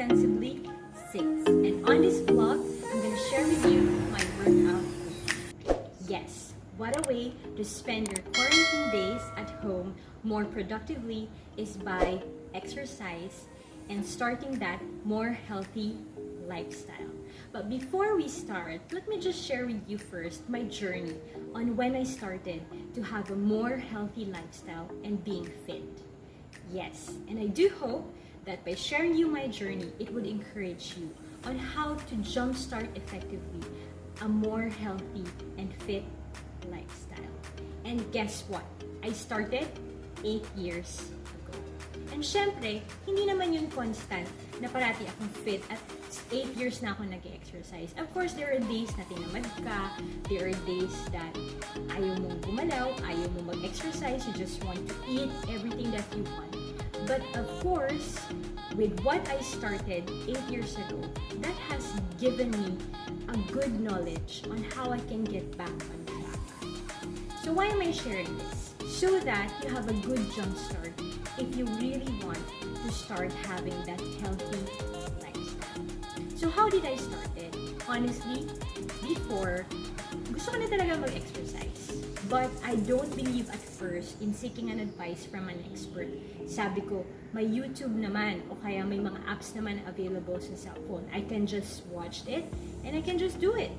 Sensibly 6. And on this vlog, I'm going to share with you my workout routine. Yes, what a way to spend your quarantine days at home more productively is by exercise and starting that more healthy lifestyle. But before we start, let me just share with you first my journey on when I started to have a more healthy lifestyle and being fit. Yes, and I do hope that by sharing you my journey, it would encourage you on how to jumpstart effectively a more healthy and fit lifestyle. And guess what? I started 8 years ago. And syempre, hindi naman yun constant na parati akong fit at 8 years na ako nag-exercise. Of course, there are days na tinamad ka, there are days that ayaw mong gumalaw, ayaw mong mag-exercise, you just want to eat everything that you want. But of course, with what I started 8 years ago, that has given me a good knowledge on how I can get back on track. So why am I sharing this? So that you have a good jump start if you really want to start having that healthy lifestyle. So how did I start it? Honestly, before, gusto ko na talaga mag-exercise. But I don't believe at first in seeking an advice from an expert. Sabi ko, may YouTube naman o kaya may mga apps naman available sa cellphone. I can just watch it and I can just do it.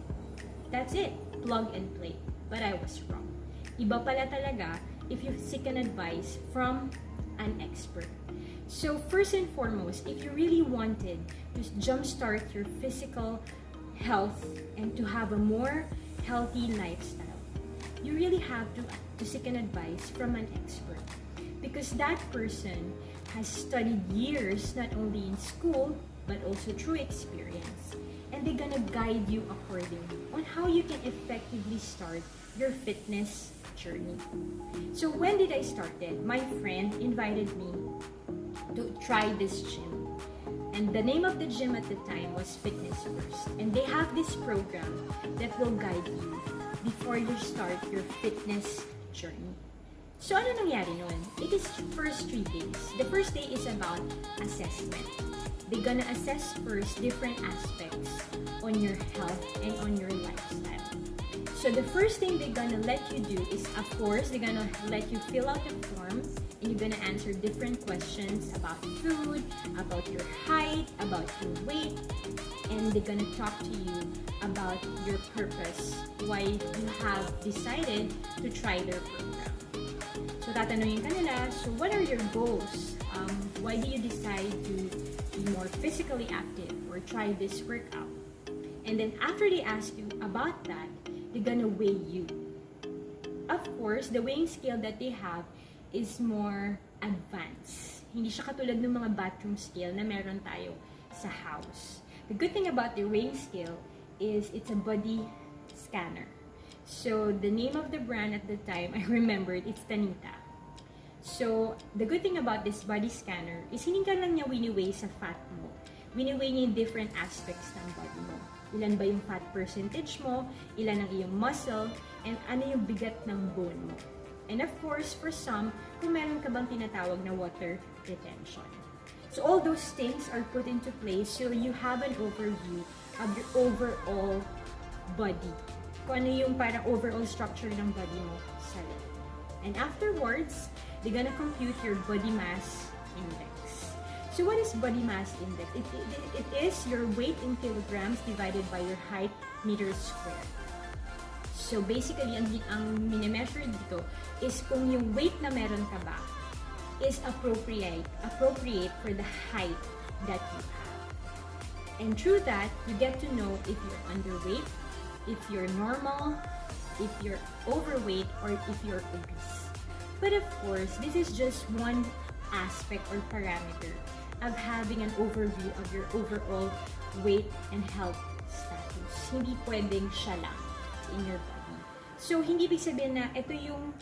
That's it. Plug and play. But I was wrong. Iba pala talaga if you seek an advice from an expert. So first and foremost, if you really wanted to jumpstart your physical health and to have a more healthy lifestyle, you really have to seek an advice from an expert because that person has studied years not only in school but also through experience, and they're gonna guide you accordingly on how you can effectively start your fitness journey. So when did I start it? My friend invited me to try this gym, and the name of the gym at the time was Fitness First, and they have this program that will guide you before you start your fitness journey. So ano nangyari nun? It is first 3 days. The first day is about assessment. They're gonna assess first different aspects on your health and on your lifestyle. So the first thing they're gonna let you do is, of course, they're gonna let you fill out a form and you're gonna answer different questions about food, about your height, about your weight, and they're gonna talk to you about your purpose, why you have decided to try their program. So tatanungin ka nila, so what are your goals? Why do you decide to be more physically active or try this workout? And then after they ask you about that, they're gonna weigh you. Of course, the weighing scale that they have is more advanced. Hindi siya katulad ng mga bathroom scale na meron tayo sa house. The good thing about the weighing scale is it's a body scanner. So the name of the brand at the time, I remembered, it's Tanita. So the good thing about this body scanner is hindi ka lang niya wini-weigh sa fat mo. Wini-weigh niya yung different aspects ng body mo. Ilan ba yung fat percentage mo, ilan ang iyong muscle, and ano yung bigat ng bone mo. And of course, for some, kung meron ka bang tinatawag na water retention. So all those things are put into place so you have an overview of your overall body. Kung ano yung parang overall structure ng body mo sa loob. And afterwards, they're gonna compute your body mass index. So what is body mass index? It is your weight in kilograms divided by your height meters squared. So basically, ang minimeasure dito is kung yung weight na meron ka ba is appropriate for the height that you have. And through that, you get to know if you're underweight, if you're normal, if you're overweight, or if you're obese. But of course, this is just one aspect or parameter of having an overview of your overall weight and health status. Hindi pwedeng siya lang in your body. So, hindi ibig sabihin na ito yung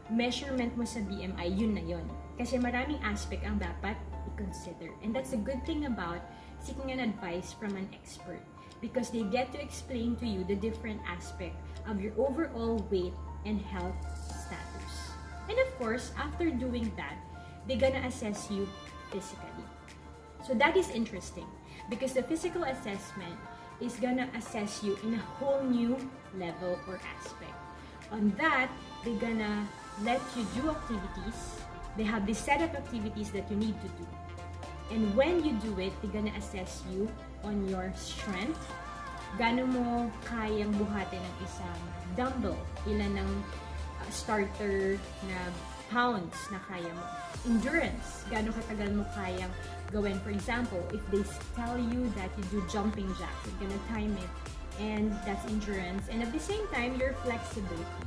measurement mo sa BMI, yun na yun. Kasi maraming aspect ang dapat i-consider. And that's a good thing about seeking an advice from an expert because they get to explain to you the different aspect of your overall weight and health status. And of course, after doing that, they're gonna assess you physically. So that is interesting because the physical assessment is gonna assess you in a whole new level or aspect. On that, they're gonna let you do activities. They have this set of activities that you need to do. And when you do it, they're gonna assess you on your strength. Gaano mo kayang buhatin ng isang dumbbell? Ilan ng starter na pounds na kaya mo? Endurance. Gaano katagal mo kayang gawin? For example, if they tell you that you do jumping jacks, you're gonna time it. And that's endurance. And at the same time, your flexibility.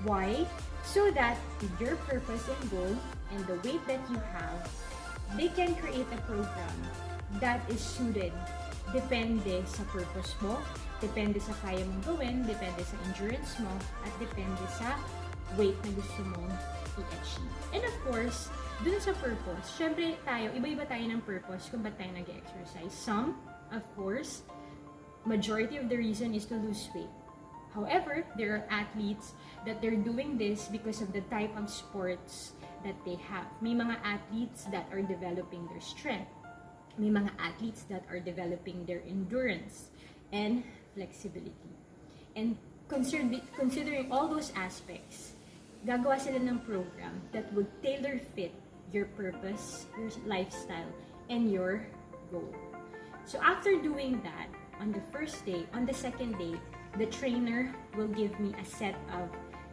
Why? So that with your purpose and goal and the weight that you have, they can create a program that is suited. Depende sa purpose mo, depende sa kaya mong gawin, depende sa endurance mo, at depende sa weight na gusto mong i-achieve. And of course, dun sa purpose, syempre tayo, iba-iba tayo ng purpose kung ba't tayo nag-exercise. Some, of course, majority of the reason is to lose weight. However, there are athletes that they're doing this because of the type of sports that they have. May mga athletes that are developing their strength. May mga athletes that are developing their endurance and flexibility. And considering all those aspects, gagawa sila ng program that would tailor fit your purpose, your lifestyle, and your goal. So after doing that, on the first day, on the second day, the trainer will give me a set of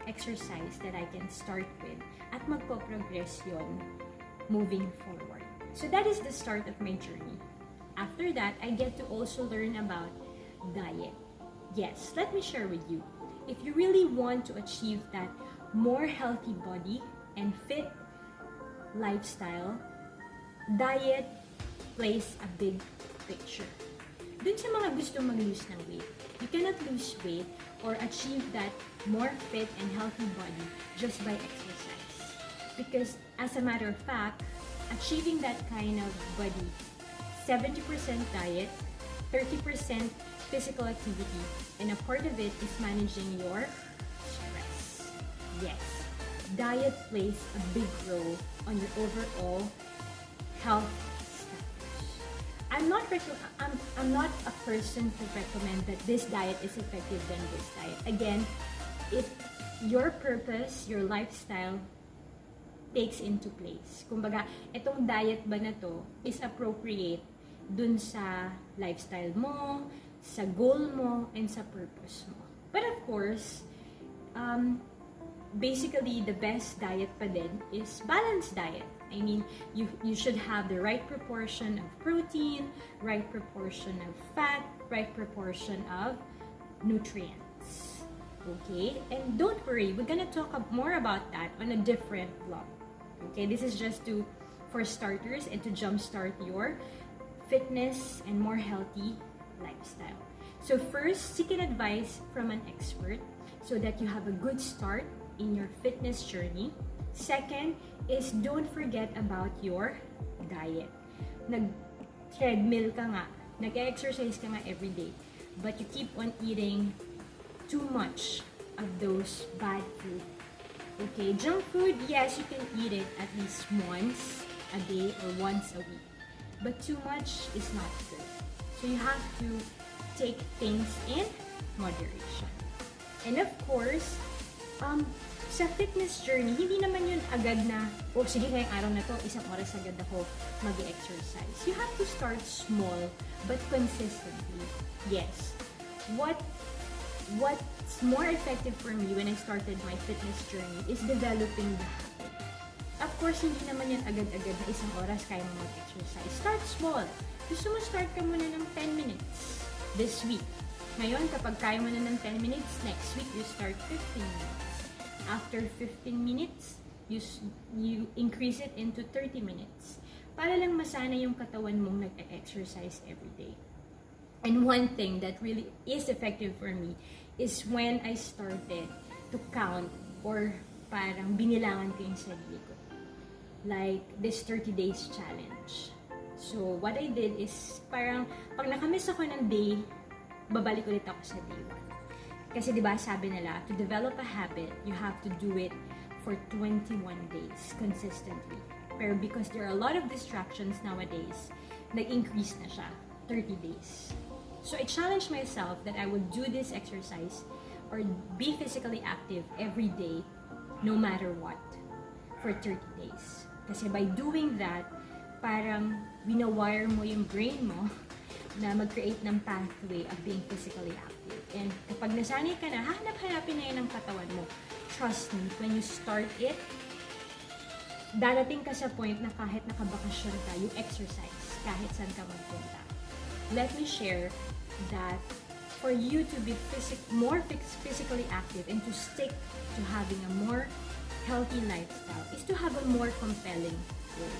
exercise that I can start with at magpo-progress yun moving forward. So that is the start of my journey. After that, I get to also learn about diet. Yes, let me share with you. If you really want to achieve that more healthy body and fit lifestyle, diet plays a big picture. Dun sa mga gusto mag-lose ng weight, you cannot lose weight or achieve that more fit and healthy body just by exercise. Because as a matter of fact, achieving that kind of body, 70% diet, 30% physical activity, and a part of it is managing your stress. Yes, diet plays a big role on your overall health status. I'm not a person to recommend that this diet is effective than this diet. Again, if your purpose, your lifestyle takes into place. Kumbaga, itong diet ba na to is appropriate dun sa lifestyle mo, sa goal mo, and sa purpose mo. But of course, basically, the best diet pa din is balanced diet. I mean, you should have the right proportion of protein, right proportion of fat, right proportion of nutrients. Okay? And don't worry, we're gonna talk more about that on a different vlog. Okay, this is just for starters and to jumpstart your fitness and more healthy lifestyle. So first, seek an advice from an expert so that you have a good start in your fitness journey. Second is don't forget about your diet. Nag-treadmill ka nga, nag-exercise ka nga every day, but you keep on eating too much of those bad food. Okay, junk food, yes, you can eat it at least once a day or once a week. But too much is not good. So you have to take things in moderation. And of course, sa fitness journey, hindi naman yun agad na, sige ngayong araw na to, isang oras agad ako mag-exercise. You have to start small, but consistently. Yes. What's more effective for me when I started my fitness journey is developing the habit. Of course, hindi naman yan agad-agad na isang oras kaya mo mag-exercise. Start small. Gusto mo start ka muna ng 10 minutes this week. Ngayon, kapag kaya mo na ng 10 minutes, next week, you start 15 minutes. After 15 minutes, you increase it into 30 minutes. Para lang masana yung katawan mong nag-exercise every day. And one thing that really is effective for me is when I started to count or parang binilangan ko yung sarili ko. Like this 30 days challenge. So what I did is parang pag nakamiss ako ng day, babalik ulit ako sa day 1. Kasi diba sabi nila, to develop a habit, you have to do it for 21 days consistently. Pero because there are a lot of distractions nowadays, nag-increase na siya. 30 days. So I challenged myself that I would do this exercise or be physically active every day, no matter what, for 30 days. Kasi by doing that, parang winawire mo yung brain mo na mag-create ng pathway of being physically active. And kapag nasanay ka na, hanap-hanapin na yun ang katawan mo. Trust me, when you start it, darating ka sa point na kahit nakabakasyon ka, you exercise kahit saan ka magpunta. Let me share that for you to be more physically active and to stick to having a more healthy lifestyle is to have a more compelling goal.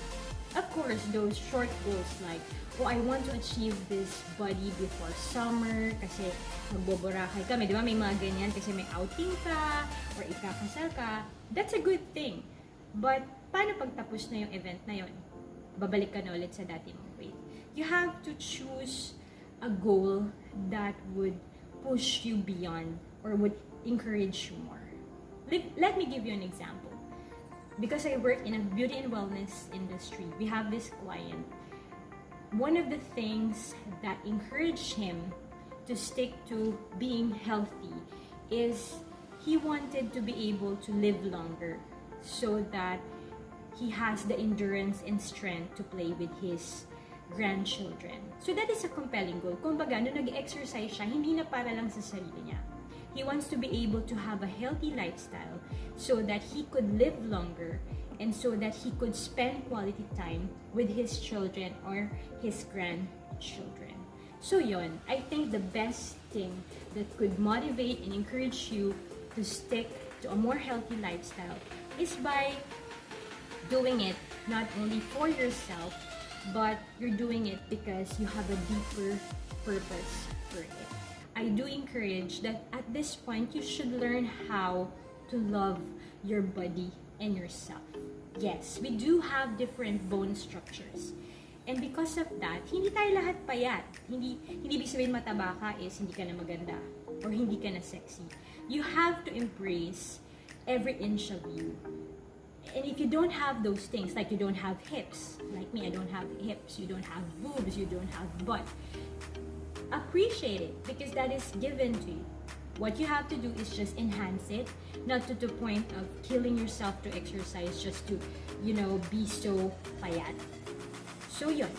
Of course, those short goals like, oh, I want to achieve this body before summer kasi magboborakay kami. Di ba? May mga ganyan kasi may outing ka or ikakasal ka. That's a good thing. But, paano pagtapos na yung event na yun? Babalik ka na ulit sa dati mong weight. You have to choose a goal that would push you beyond or would encourage you more. Let me give you an example. Because I work in a beauty and wellness industry, we have this client. One of the things that encouraged him to stick to being healthy is he wanted to be able to live longer so that he has the endurance and strength to play with his grandchildren. So that is a compelling goal. Kumbaga, nung nag-exercise siya, hindi na para lang sa sarili niya. He wants to be able to have a healthy lifestyle so that he could live longer and so that he could spend quality time with his children or his grandchildren. So yon, I think the best thing that could motivate and encourage you to stick to a more healthy lifestyle is by doing it not only for yourself, but you're doing it because you have a deeper purpose for it. I do encourage that at this point, you should learn how to love your body and yourself. Yes, we do have different bone structures. And because of that, hindi tayo lahat payat. Hindi ibig sabihin mataba ka is hindi ka na maganda or hindi ka na sexy. You have to embrace every inch of you. And if you don't have those things, like you don't have hips, like me, I don't have hips, you don't have boobs, you don't have butt, appreciate it because that is given to you. What you have to do is just enhance it, not to the point of killing yourself to exercise just to, be so payat. So yun.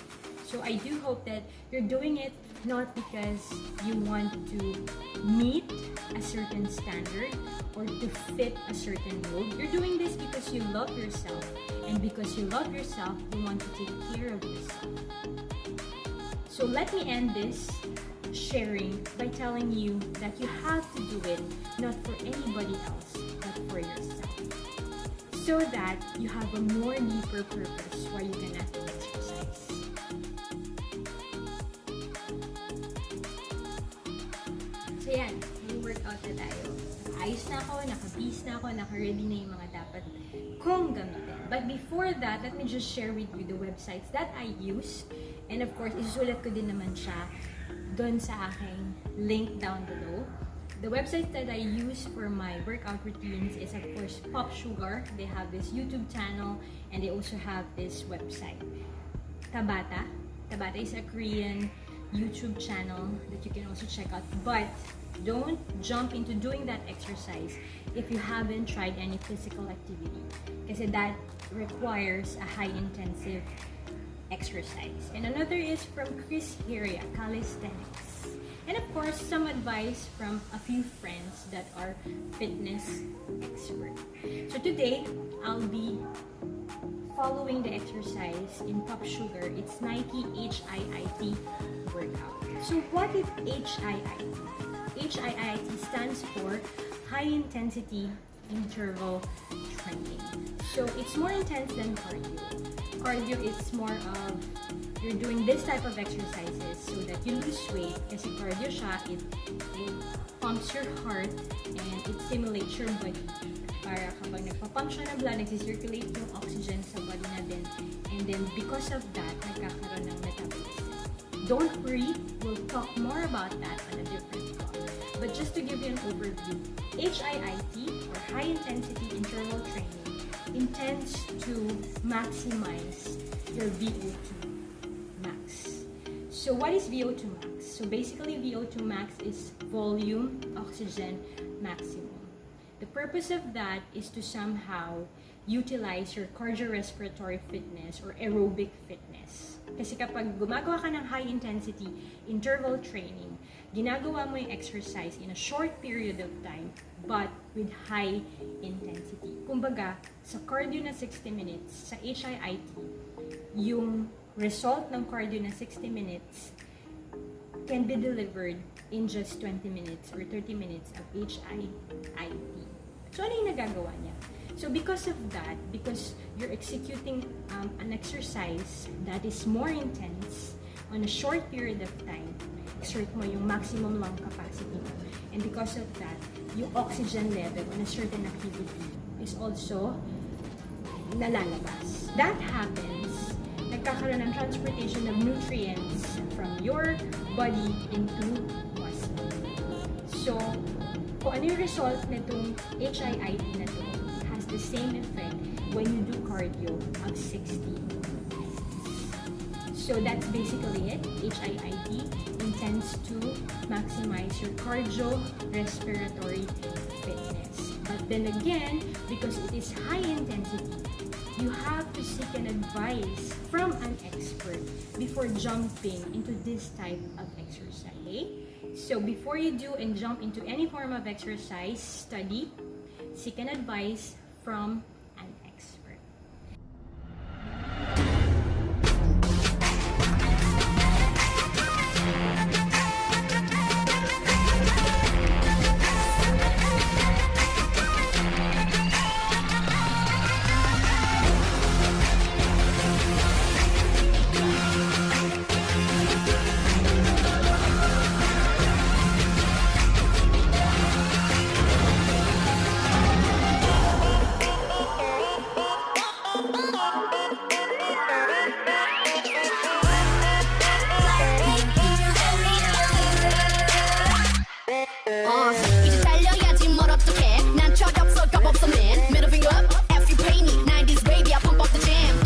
So I do hope that you're doing it not because you want to meet a certain standard or to fit a certain mold. You're doing this because you love yourself, and because you love yourself, you want to take care of yourself. So let me end this sharing by telling you that you have to do it not for anybody else, but for yourself. So that you have a more deeper purpose where you can exercise. So yan, may workout na tayo. Ayos na ako, naka-peace na ako, naka-ready na yung mga dapat kong gamitin. But before that, let me just share with you the websites that I use. And of course, isusulat ko din naman siya doon sa aking link down below. The website that I use for my workout routines is of course Pop Sugar. They have this YouTube channel and they also have this website. Tabata. Tabata is a Korean YouTube channel that you can also check out. But don't jump into doing that exercise if you haven't tried any physical activity. Kasi that requires a high-intensive exercise. And another is from Chris Heria, calisthenics. And of course, some advice from a few friends that are fitness experts. So today, I'll be following the exercise in Pop Sugar. It's Nike HIIT workout. So what is HIIT? HIIT stands for High Intensity Interval Training. So it's more intense than cardio. Cardio, it's more of you're doing this type of exercises so that you lose weight. Kasi cardio siya, it pumps your heart and it stimulates your body. Para kapag nagpapump siya ng blood, nagsisirculate yung oxygen sa body natin. And then because of that, nagkakaroon ng metabolism. Don't worry, we'll talk more about that on a different talk. But just to give you an overview, HIIT or High Intensity Interval Training intends to maximize your VO2 max. So what is VO2 max? So basically VO2 max is volume oxygen maximum. The purpose of that is to somehow utilize your cardiorespiratory fitness or aerobic fitness. Kasi kapag gumagawa ka ng high intensity interval training, ginagawa mo yung exercise in a short period of time but with high intensity. Kumbaga, sa cardio na 60 minutes, sa HIIT, yung result ng cardio na 60 minutes can be delivered in just 20 minutes or 30 minutes of HIIT. So, ano yung nagagawa niya? So, because of that, because you're executing an exercise that is more intense on a short period of time, exert mo yung maximum lung capacity mo. And because of that, yung oxygen level on a certain activity is also nalalabas. That happens, nagkakaroon ng transportation of nutrients from your body into muscle. So, kung ano yung result nitong HIIT na to has the same effect when you do cardio of 60. So that's basically it. HIIT intends to maximize your cardiorespiratory fitness. But then again, because it is high intensity, you have to seek an advice from an expert before jumping into this type of exercise. Okay? So before you do and jump into any form of exercise, study, seek an advice from an expert. 이제 달려야지 뭘 어떡해 난 철없어 겁없어 man Middle finger up F you pay me 90s baby I pump up the jam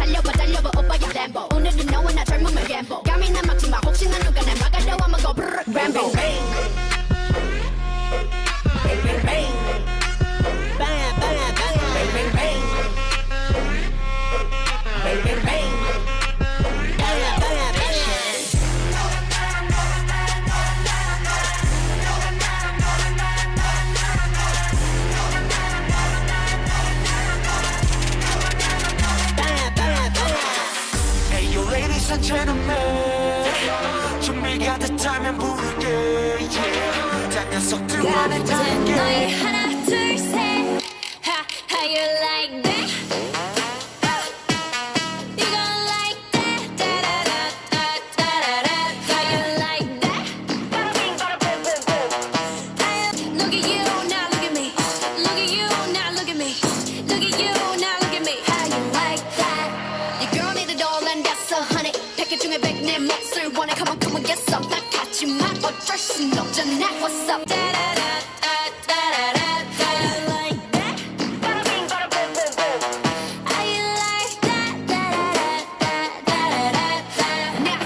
달려봐 오빠야 램보 오늘은 너와 나 젊으면 gamble 감이나 막지마 혹시나 누가 날 막아도 I'ma go brrr Rambo bang bang bang bang bang bang bang bang bang bang bang bang bang Ladies and gentlemen 준비가 됐다면 부를게 yeah. 다 녀석들만의 단계 너희 하나 둘셋 How you like that? You gon' like that Da-da-da-da-da-da-da How you like that? Look at you, now look at me Look at you, now look at me Look at you, now look at me How you like that? Your girl need it all and that's 100 100개 중에 100 내 몫을 원해 Come on, get some 나 같지만 어쩔 순 없잖아 What's up? Da-da-da-da-da-da-da How you like that? How you like that? Da-da-da-da-da-da-da Now,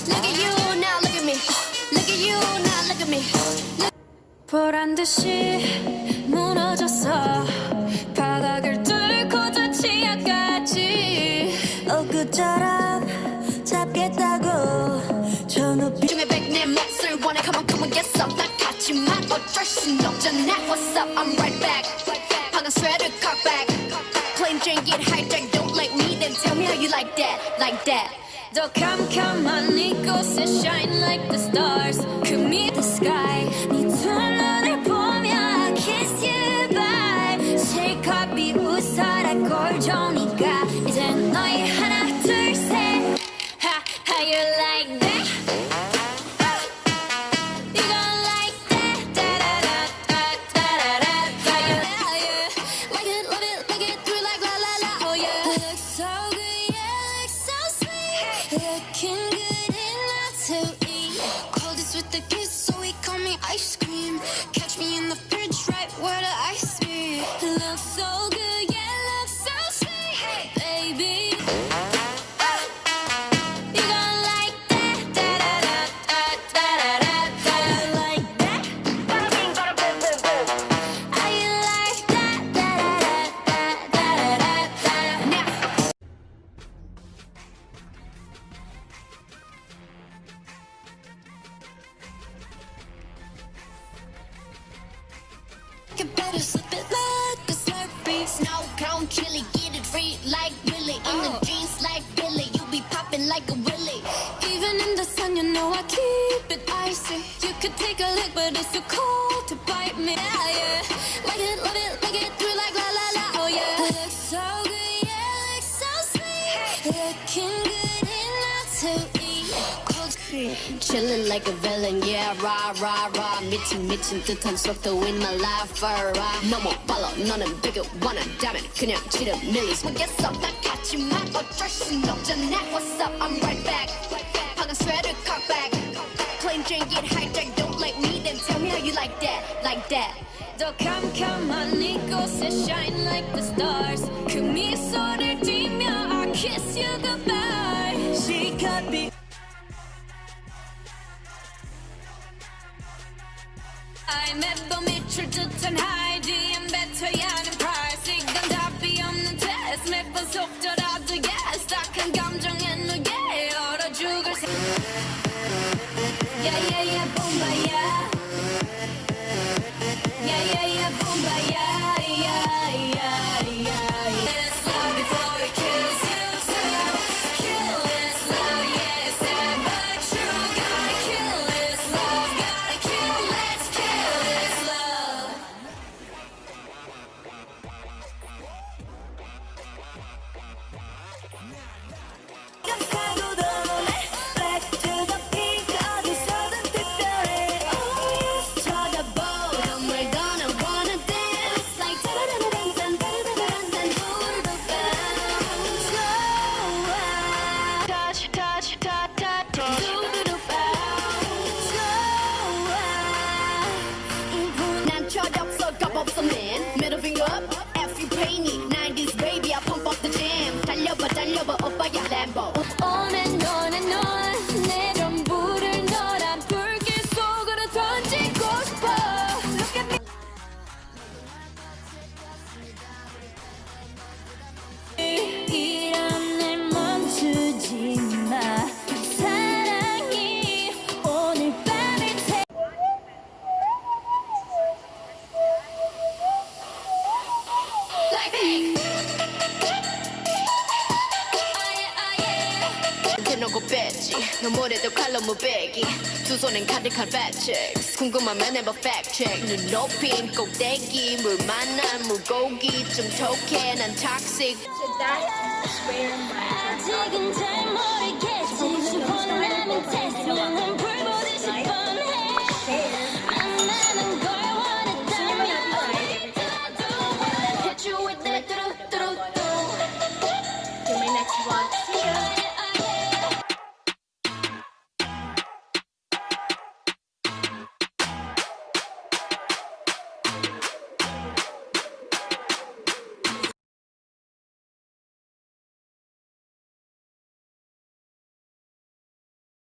look at you, now look at me Look at you, now look at me 보란듯이 무너졌어 바닥을 뚫고 저 지하까지 엊그처럼 잡겠다고 저 높이 중에 100 내 몫을 원해 Come on, get some 나 같지만 어쩔 순 없잖아 What's up? I'm right back 방금 sweater cock back Plain Jane get hijacked Don't like me then tell me how you like that Like that 더 캄캄한 이곳에 shine like the stars 그 밑 the sky 네 두 눈을 보며 kiss you bye 실컷 비웃어라 꼴좋으니까 이젠 너희 하나 둘셋 How you like that? You gon' like that? Da-da-da-da-da-da-da How you like it, love it, like it, do it like la la la Oh yeah Look so good, yeah, look so sweet Looking good enough to eat Cold is with the kiss, so he call me ice cream Catch me in the fridge, right where the ice be Look so good, yeah, look so sweet Baby You gon' like that, da-da-da better slip it like a Slurpee. Snow cone chili, get it free like Willy. In the jeans like Billy, you be popping like a Willy. Even in the sun, you know I keep it icy. You could take a lick, but it's too cold to bite me. Yeah, yeah. Like it, love it, like it, do it like la la la. Oh yeah. Looks so good, yeah, looks so sweet. Looking good enough to eat. Cold cream, chilling like a villain, yeah, rah rah rah. 미친 듯한 속도 in my life, rah. 너무 빨라, 너는 되게 원한다면 그냥 지름 밀리지. 모르겠어, 난 같지만 어쩔 순 없잖아. What's up? I'm right back. 방금 sweater cock back. Plain Jane get hijacked, don't like me, then tell me how you like that, like that. 더 캄캄한 이곳에 shine like the stars. 그 미소를 띠며 I kiss you goodbye. She got me. 매번 미칠 듯한 high DM 뱉어야 하는 price. 이건 답이 없는 test. 매번 속더라도 yes. 딱한 감정에 누게 얼어 죽을 생. Yeah yeah yeah bomba yeah. Yeah yeah yeah bomba yeah yeah yeah yeah. Let's love before it kills you too. Kill this love, yeah, it's sad but true. Gotta kill this love, gotta kill, let's kill this love. Back to the peak, 어디서든 특별해. Oh, 쳐다보, and we're gonna wanna dance like da-da-da-da-dun, da-da-da-da-dun, hold the bounce. Touch, touch, touch, touch, touch. Do-do-do bounce. 난 철없어, 겁없어, man. Middle finger up, F you pay me. 90s baby, I pump up the jam. 달려봐, 오빠야 Lambo. On and on and on. 내 전부를 너란 불길 속으로 던지고 싶어. Look at me. 이런 날 멈추지 마. 사랑이 오늘 밤을 태. Like me. 대놓고 뺐지 너무래도 칼로 무배기 두 손엔 가득한 fat checks 궁금하면 해봐 fact check 눈 높인 꼭대기 물 만난 물고기 좀 톡해 난 toxic So that is where my 아직은 잘 모르겠